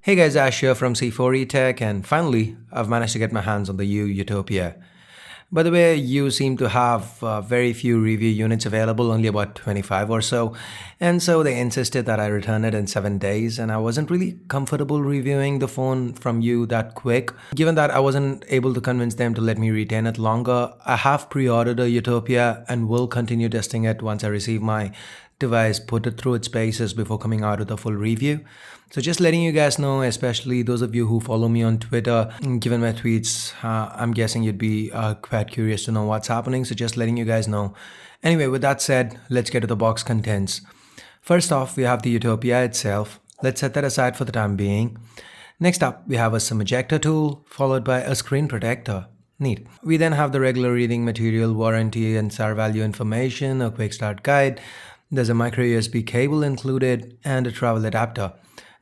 Hey guys, Ash here from C4E Tech, and finally, I've managed to get my hands on the U Utopia. By the way, you seem to have very few review units available, only about 25 or so, and so they insisted that I return it in 7 days, and I wasn't really comfortable reviewing the phone from you that quick. Given that I wasn't able to convince them to let me retain it longer, I have pre-ordered a Utopia and will continue testing it once I receive my device, put it through its paces before coming out with a full review. So just letting you guys know, especially those of you who follow me on Twitter, given my tweets, I'm guessing you'd be quite curious to know what's happening. So just letting you guys know. Anyway, with that said, let's get to the box contents. First off, we have the Utopia itself. Let's set that aside for the time being. Next up, we have a SIM ejector tool, followed by a screen protector. Neat. We then have the regular reading material, warranty and SAR value information, a quick start guide. There's a micro USB cable included and a travel adapter.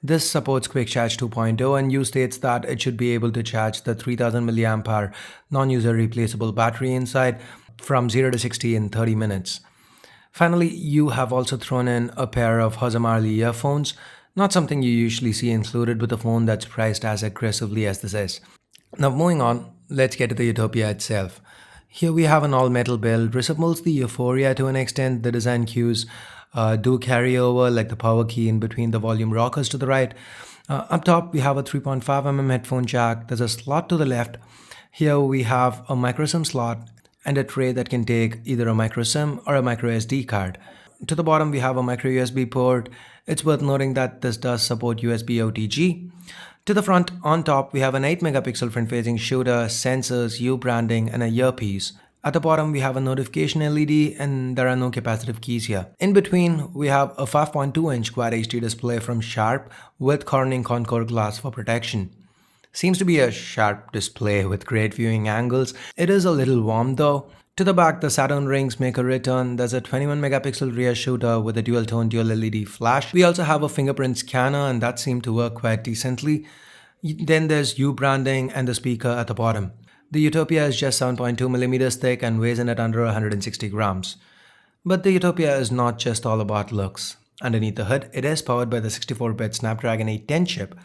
This supports Quick Charge 2.0 and U states that it should be able to charge the 3000 mAh non-user replaceable battery inside from 0 to 60 in 30 minutes. Finally, you have also thrown in a pair of Hosamarly earphones, not something you usually see included with a phone that's priced as aggressively as this is. Now moving on, let's get to the Utopia itself. Here we have an all-metal build, resembles the Euphoria to an extent. The design cues do carry over, like the power key in between the volume rockers to the right. Up top, we have a 3.5mm headphone jack. There's a slot to the left. Here we have a micro SIM slot and a tray that can take either a micro SIM or a micro SD card. To the bottom, we have a micro USB port. It's worth noting that this does support USB OTG. To the front, on top, we have an 8-megapixel front-facing shooter, sensors, U branding, and a earpiece. At the bottom, we have a notification LED and there are no capacitive keys here. In between, we have a 5.2-inch Quad HD display from Sharp with Corning Concord glass for protection. Seems to be a sharp display with great viewing angles. It is a little warm though. To the back, the Saturn rings make a return. There's a 21-megapixel rear shooter with a dual-tone dual LED flash. We also have a fingerprint scanner and that seemed to work quite decently. Then there's U branding and the speaker at the bottom. The Utopia is just 7.2mm thick and weighs in at under 160 grams. But the Utopia is not just all about looks. Underneath the hood, it is powered by the 64-bit Snapdragon 810 chip.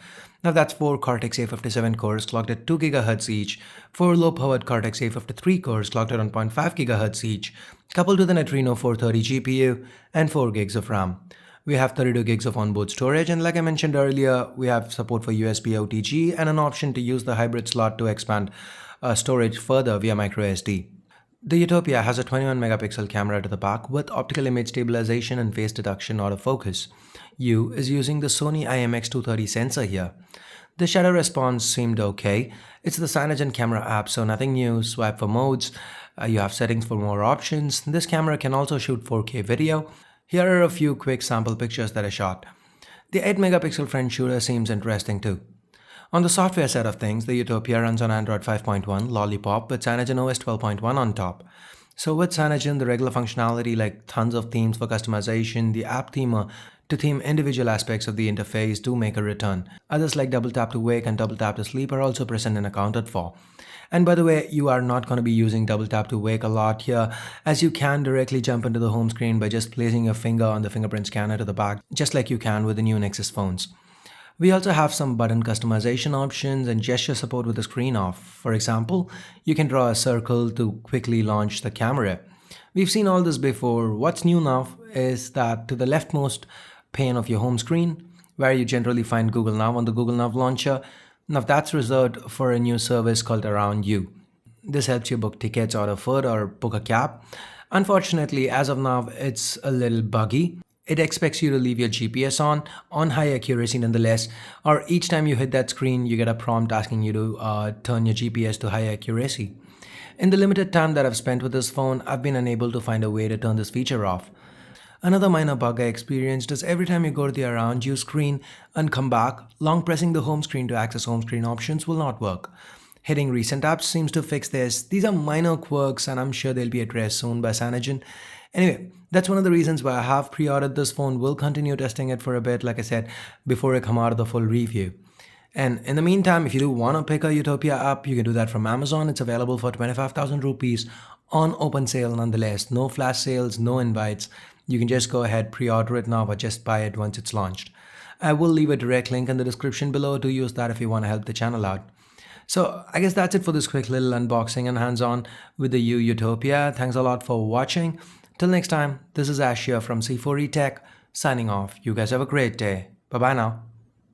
Now that's 4 Cortex-A57 cores clocked at 2 GHz each, 4 low-powered Cortex-A53 cores clocked at 1.5 GHz each, coupled with an Adreno 430 GPU and 4 gigs of RAM. We have 32 gigs of onboard storage, and like I mentioned earlier, we have support for USB OTG and an option to use the hybrid slot to expand storage further via microSD. The Utopia has a 21-megapixel camera to the back with optical image stabilization and face detection autofocus. U is using the Sony IMX230 sensor here. The shutter response seemed okay. It's the Cyanogen camera app, so nothing new. Swipe for modes. You have settings for more options. This camera can also shoot 4K video. Here are a few quick sample pictures that I shot. The 8-megapixel front shooter seems interesting too. On the software side of things, the Utopia runs on Android 5.1 Lollipop with CyanogenOS 12.1 on top. So with Cyanogen, the regular functionality like tons of themes for customization, the app themer to theme individual aspects of the interface do make a return. Others like double tap to wake and double tap to sleep are also present and accounted for. And by the way, you are not going to be using double tap to wake a lot here, as you can directly jump into the home screen by just placing your finger on the fingerprint scanner to the back, just like you can with the new Nexus phones. We also have some button customization options and gesture support with the screen off. For example, you can draw a circle to quickly launch the camera. We've seen all this before. What's new now is that to the leftmost pane of your home screen, where you generally find Google Now on the Google Now launcher, now that's reserved for a new service called Around You. This helps you book tickets, order food, or book a cab. Unfortunately, as of now, it's a little buggy. It expects you to leave your GPS on high accuracy nonetheless, or each time you hit that screen, you get a prompt asking you to turn your GPS to high accuracy. In the limited time that I've spent with this phone, I've been unable to find a way to turn this feature off. Another minor bug I experienced is every time you go to the Around You screen and come back, long pressing the home screen to access home screen options will not work. Hitting recent apps seems to fix this. These are minor quirks and I'm sure they'll be addressed soon by Cyanogen. Anyway, that's one of the reasons why I have pre-ordered this phone. We'll continue testing it for a bit, like I said, before I come out of the full review. And in the meantime, if you do want to pick a Utopia up, you can do that from Amazon. It's available for 25,000 rupees on open sale nonetheless. No flash sales, no invites. You can just go ahead, pre-order it now, or just buy it once it's launched. I will leave a direct link in the description below to use that if you want to help the channel out. So I guess that's it for this quick little unboxing and hands-on with the U Utopia. Thanks a lot for watching. Till next time, this is Ash here from C4E Tech signing off. You guys have a great day. Bye bye now.